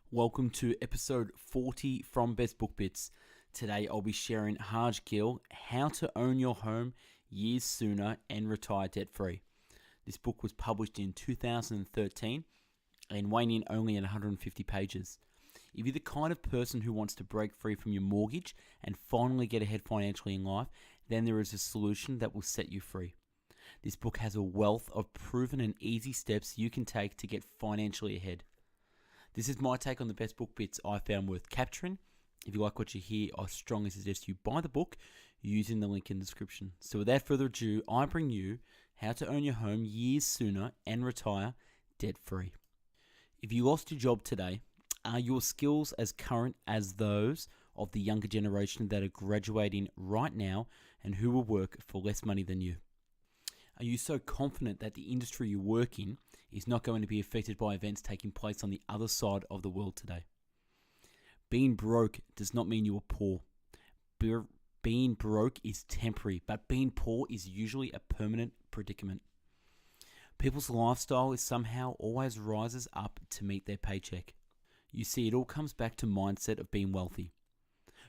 Welcome to episode 40 from Best Book Bits. Today I'll be sharing Harj Gill, How to Own Your Home Years Sooner and Retire Debt Free. This book was published in 2013 and weighing in only at 150 pages. If you're the kind of person who wants to break free from your mortgage and finally get ahead financially in life, then there is a solution that will set you free. This book has a wealth of proven and easy steps you can take to get financially ahead. This is my take on the best book bits I found worth capturing. If you like what you hear, I strongly suggest you buy the book using the link in the description. So without further ado, I bring you How to Own Your Home Years Sooner and Retire Debt Free. If you lost your job today, are your skills as current as those of the younger generation that are graduating right now and who will work for less money than you? Are you so confident that the industry you work in is not going to be affected by events taking place on the other side of the world today? Being broke does not mean you are poor. Being broke is temporary, but being poor is usually a permanent predicament. People's lifestyle is somehow always rises up to meet their paycheck. You see, it all comes back to mindset of being wealthy.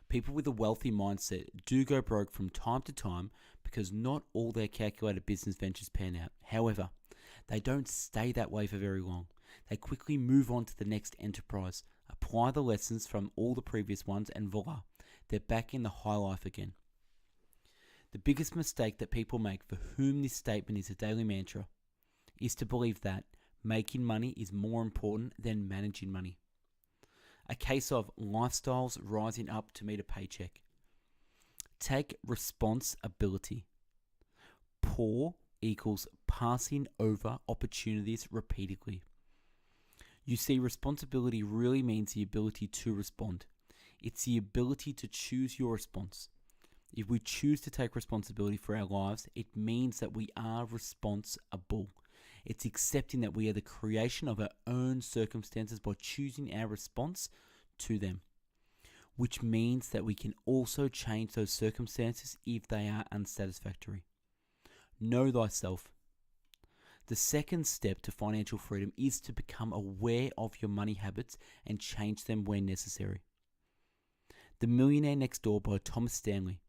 People with a wealthy mindset do go broke from time to time because not all their calculated business ventures pan out. However, they don't stay that way for very long. They quickly move on to the next enterprise, apply the lessons from all the previous ones, and voila, they're back in the high life again. The biggest mistake that people make, for whom this statement is a daily mantra, is to believe that making money is more important than managing money. A case of lifestyles rising up to meet a paycheck. Take responsibility. Poor equals passing over opportunities repeatedly. You see, responsibility really means the ability to respond. It's the ability to choose your response. If we choose to take responsibility for our lives, it means that we are responsible. It's accepting that we are the creation of our own circumstances by choosing our response to them, which means that we can also change those circumstances if they are unsatisfactory. Know thyself. The second step to financial freedom is to become aware of your money habits and change them when necessary. The Millionaire Next Door by Thomas Stanley.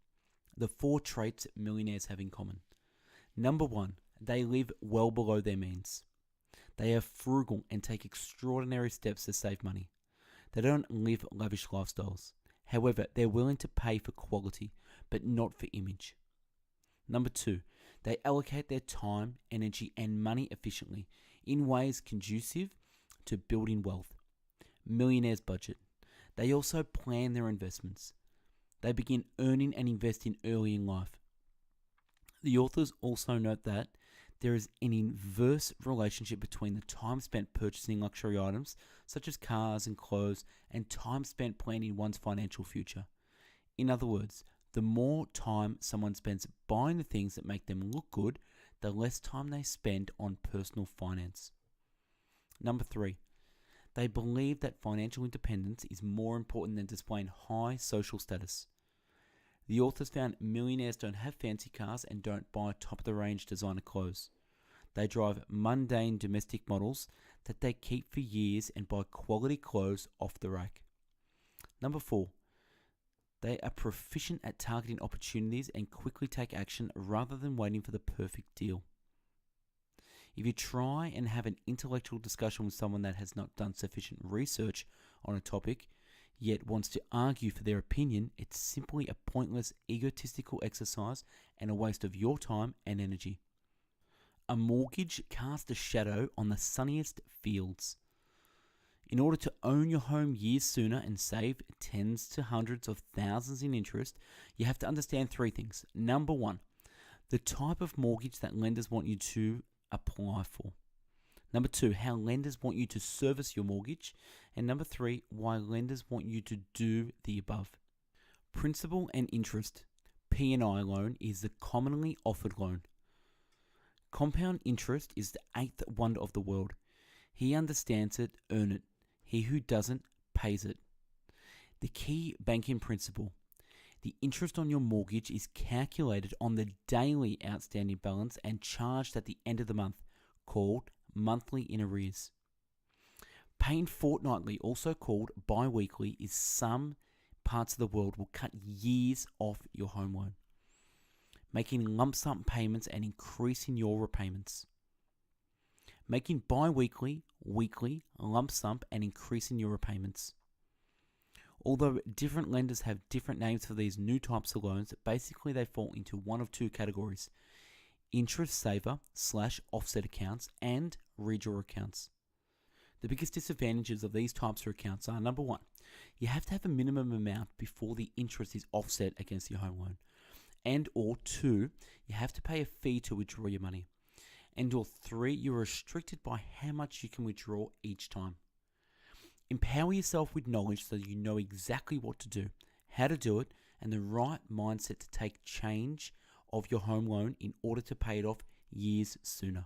The 4 traits millionaires have in common. Number 1, they live well below their means. They are frugal and take extraordinary steps to save money. They don't live lavish lifestyles. However, they're willing to pay for quality, but not for image. Number 2, they allocate their time, energy, and money efficiently in ways conducive to building wealth. Millionaires budget. They also plan their investments. They begin earning and investing early in life. The authors also note that there is an inverse relationship between the time spent purchasing luxury items, such as cars and clothes, and time spent planning one's financial future. In other words, the more time someone spends buying the things that make them look good, the less time they spend on personal finance. Number 3, they believe that financial independence is more important than displaying high social status. The authors found millionaires don't have fancy cars and don't buy top-of-the-range designer clothes. They drive mundane domestic models that they keep for years and buy quality clothes off the rack. Number 4, they are proficient at targeting opportunities and quickly take action rather than waiting for the perfect deal. If you try and have an intellectual discussion with someone that has not done sufficient research on a topic, yet wants to argue for their opinion, it's simply a pointless, egotistical exercise and a waste of your time and energy. A mortgage casts a shadow on the sunniest fields. In order to own your home years sooner and save tens to hundreds of thousands in interest, you have to understand 3 things. Number 1, the type of mortgage that lenders want you to apply for. Number 2, how lenders want you to service your mortgage. And number 3, why lenders want you to do the above. Principal and interest, P&I loan, is the commonly offered loan. Compound interest is the 8th wonder of the world. He understands it, earn it. He who doesn't, pays it. The key banking principle. The interest on your mortgage is calculated on the daily outstanding balance and charged at the end of the month, called monthly in arrears. Paying fortnightly, also called bi-weekly, is some parts of the world will cut years off your home loan, making lump sum payments and increasing your repayments. Making bi-weekly, weekly, lump sum, and increasing your repayments. Although different lenders have different names for these new types of loans, basically they fall into one of two categories: interest saver / offset accounts and redraw accounts. The biggest disadvantages of these types of accounts are: number one, you have to have a minimum amount before the interest is offset against your home loan. And or two, you have to pay a fee to withdraw your money. And or three, you're restricted by how much you can withdraw each time. Empower yourself with knowledge so you know exactly what to do, how to do it, and the right mindset to take change of your home loan in order to pay it off years sooner.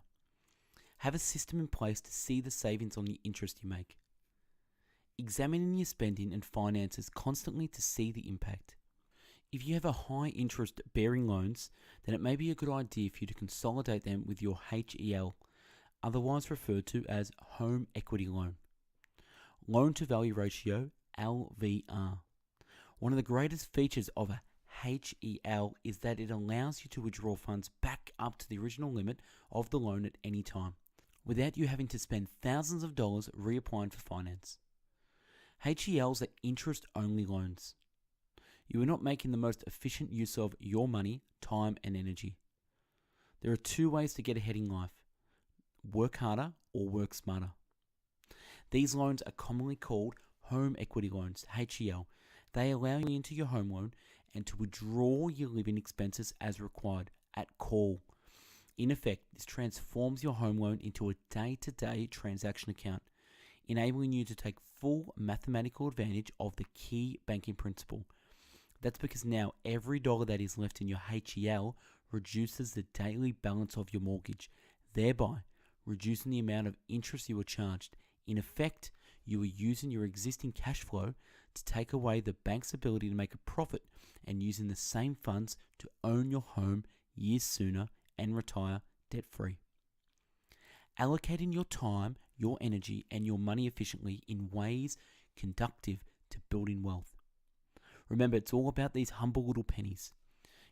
Have a system in place to see the savings on the interest you make. Examining your spending and finances constantly to see the impact. If you have a high interest bearing loans, then it may be a good idea for you to consolidate them with your HEL, otherwise referred to as home equity loan. Loan to value ratio, LVR. One of the greatest features of a HEL is that it allows you to withdraw funds back up to the original limit of the loan at any time, without you having to spend thousands of dollars reapplying for finance. HELs are interest-only loans. You are not making the most efficient use of your money, time, and energy. There are two ways to get ahead in life: work harder or work smarter. These loans are commonly called home equity loans, HEL. They allow you into your home loan and to withdraw your living expenses as required at call. In effect, this transforms your home loan into a day-to-day transaction account, enabling you to take full mathematical advantage of the key banking principle. That's because now every dollar that is left in your HEL reduces the daily balance of your mortgage, thereby reducing the amount of interest you are charged. In effect, you are using your existing cash flow to take away the bank's ability to make a profit and using the same funds to own your home years sooner and retire debt-free. Allocating your time, your energy, and your money efficiently in ways conducive to building wealth. Remember, it's all about these humble little pennies.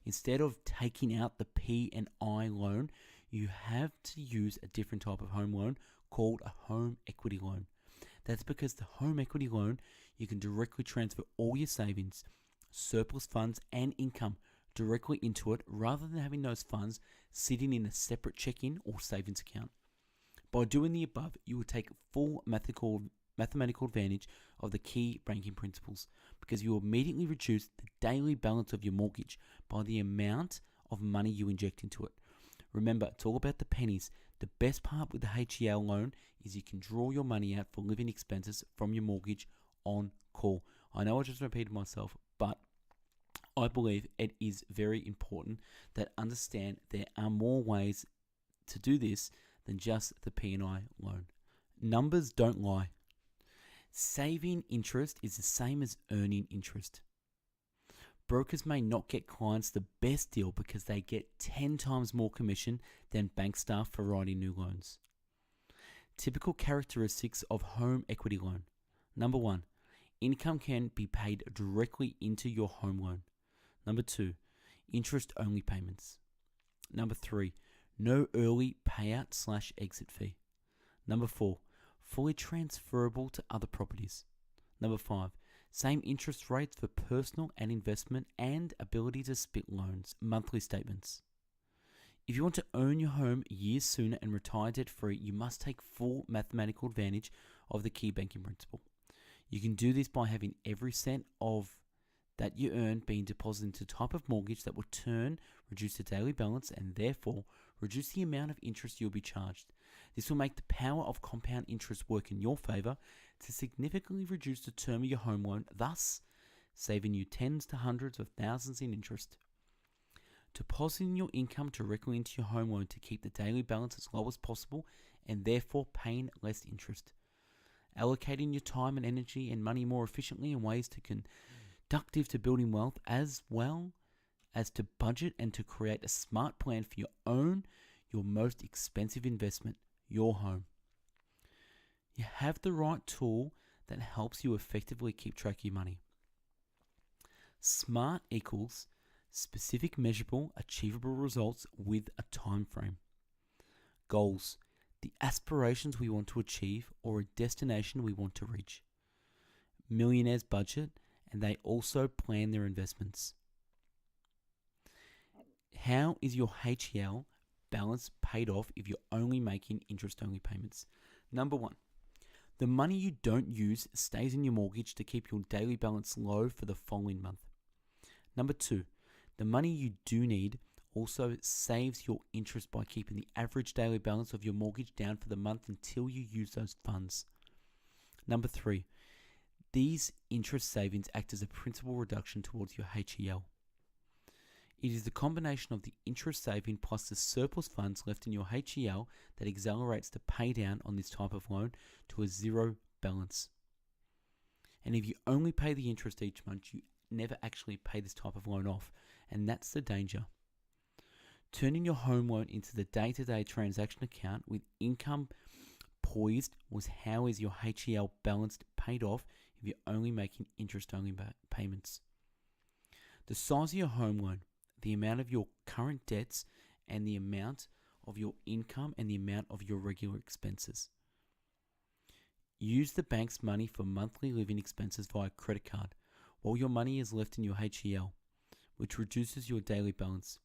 Instead of taking out the P&I loan, you have to use a different type of home loan called a home equity loan. That's because the home equity loan, you can directly transfer all your savings, surplus funds, and income directly into it rather than having those funds sitting in a separate check-in or savings account. By doing the above, you will take full mathematical advantage of the key banking principles because you will immediately reduce the daily balance of your mortgage by the amount of money you inject into it. Remember, it's all about the pennies. The best part with the HEL loan is you can draw your money out for living expenses from your mortgage on call. I know I just repeated myself, but I believe it is very important that understand there are more ways to do this than just the P&I loan. Numbers don't lie. Saving interest is the same as earning interest. Brokers may not get clients the best deal because they get 10 times more commission than bank staff for writing new loans. Typical characteristics of home equity loan. Number 1, income can be paid directly into your home loan. Number 2, interest-only payments. Number 3, no early payout / exit fee. Number 4, fully transferable to other properties. Number 5, same interest rates for personal and investment and ability to split loans, monthly statements. If you want to own your home years sooner and retire debt-free, you must take full mathematical advantage of the key banking principle. You can do this by having every cent of that you earn being deposited into a type of mortgage that will reduce the daily balance and therefore reduce the amount of interest you'll be charged. This will make the power of compound interest work in your favor to significantly reduce the term of your home loan, thus saving you tens to hundreds of thousands in interest. Depositing your income directly into your home loan to keep the daily balance as low as possible and therefore paying less interest. Allocating your time and energy and money more efficiently in ways conducive to building wealth, as well as to budget and to create a smart plan for your most expensive investment, your home. You have the right tool that helps you effectively keep track of your money. SMART equals specific, measurable, achievable results with a time frame. Goals, the aspirations we want to achieve or a destination we want to reach. Millionaires budget, and they also plan their investments. How is your HEL balance paid off if you're only making interest-only payments? Number one, the money you don't use stays in your mortgage to keep your daily balance low for the following month. Number two, the money you do need also saves your interest by keeping the average daily balance of your mortgage down for the month until you use those funds. Number three, these interest savings act as a principal reduction towards your HEL. It is the combination of the interest saving plus the surplus funds left in your HEL that accelerates the pay down on this type of loan to a zero balance. And if you only pay the interest each month, you never actually pay this type of loan off, and that's the danger. Turning your home loan into the day-to-day transaction account with income poised was how is your HEL balanced paid off if you're only making interest-only payments. The size of your home loan, the amount of your current debts, and the amount of your income and the amount of your regular expenses. Use the bank's money for monthly living expenses via credit card, while your money is left in your HEL, which reduces your daily balance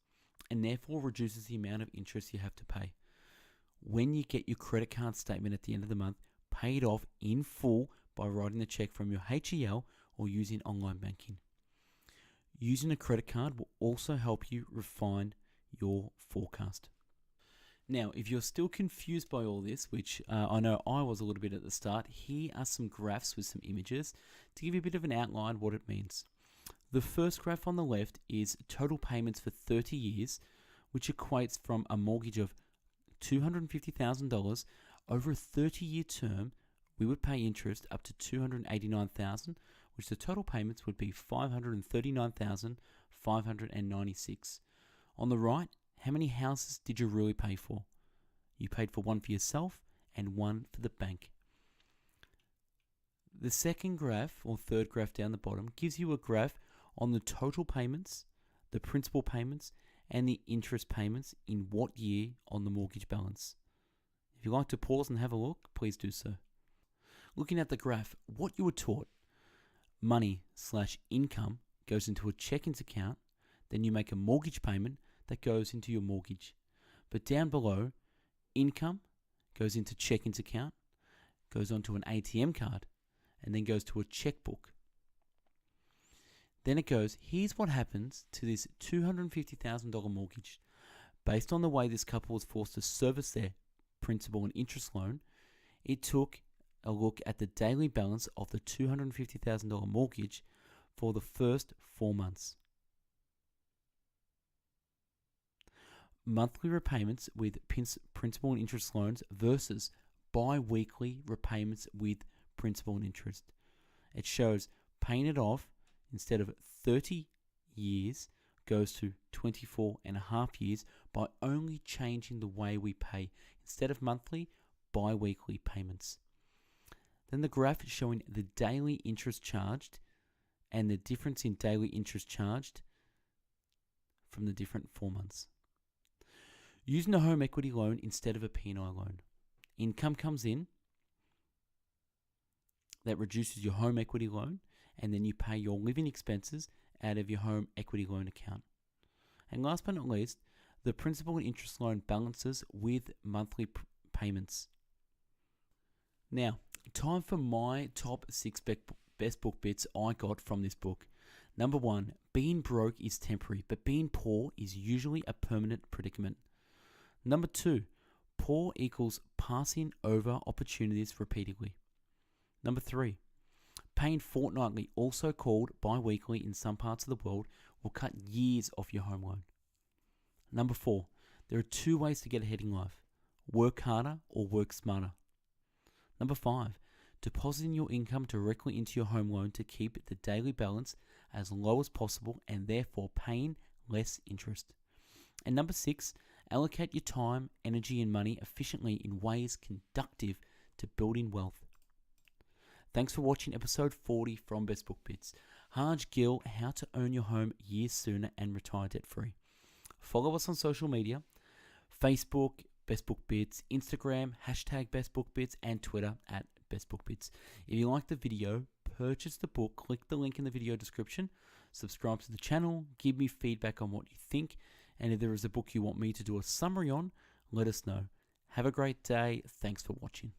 and therefore reduces the amount of interest you have to pay. When you get your credit card statement at the end of the month, pay it off in full by writing the check from your HEL or using online banking. Using a credit card will also help you refine your forecast. Now, if you're still confused by all this, which I know I was a little bit at the start, here are some graphs with some images to give you a bit of an outline what it means. The first graph on the left is total payments for 30 years, which equates from a mortgage of $250,000 over a 30-year term. We would pay interest up to $289,000, which the total payments would be $539,596. On the right, how many houses did you really pay for? You paid for one for yourself and one for the bank. The second graph, or third graph down the bottom, gives you a graph on the total payments, the principal payments, and the interest payments in what year on the mortgage balance. If you'd like to pause and have a look, please do so. Looking at the graph, what you were taught, money/income goes into a checkings account, then you make a mortgage payment that goes into your mortgage. But down below, income goes into checkings account, goes onto an ATM card, and then goes to a checkbook. Then it goes, here's what happens to this $250,000 mortgage. Based on the way this couple was forced to service their principal and interest loan, it took a look at the daily balance of the $250,000 mortgage for the first 4 months. Monthly repayments with principal and interest loans versus bi-weekly repayments with principal and interest. It shows paying it off instead of 30 years goes to 24 and a half years by only changing the way we pay. Instead of monthly, bi-weekly payments. Then the graph is showing the daily interest charged and the difference in daily interest charged from the different 4 months. Using a home equity loan instead of a P&I loan. Income comes in, that reduces your home equity loan, and then you pay your living expenses out of your home equity loan account. And last but not least, the principal and interest loan balances with monthly payments. Now, time for my top 6 best book bits I got from this book. Number 1, being broke is temporary, but being poor is usually a permanent predicament. Number 2, poor equals passing over opportunities repeatedly. Number 3, paying fortnightly, also called bi-weekly in some parts of the world, will cut years off your home loan. Number 4, there are 2 ways to get ahead in life: work harder or work smarter. Number 5, depositing your income directly into your home loan to keep the daily balance as low as possible and therefore paying less interest. And number 6, allocate your time, energy and money efficiently in ways conductive to building wealth. Thanks for watching episode 40 from Best Book Bits. Harj Gill, How to Own Your Home Years Sooner and Retire Debt Free. Follow us on social media, Facebook, Best Book Bits, Instagram, hashtag Best Book Bits, and Twitter at Best Book Bits. If you like the video, purchase the book, click the link in the video description, subscribe to the channel, give me feedback on what you think, and if there is a book you want me to do a summary on, let us know. Have a great day. Thanks for watching.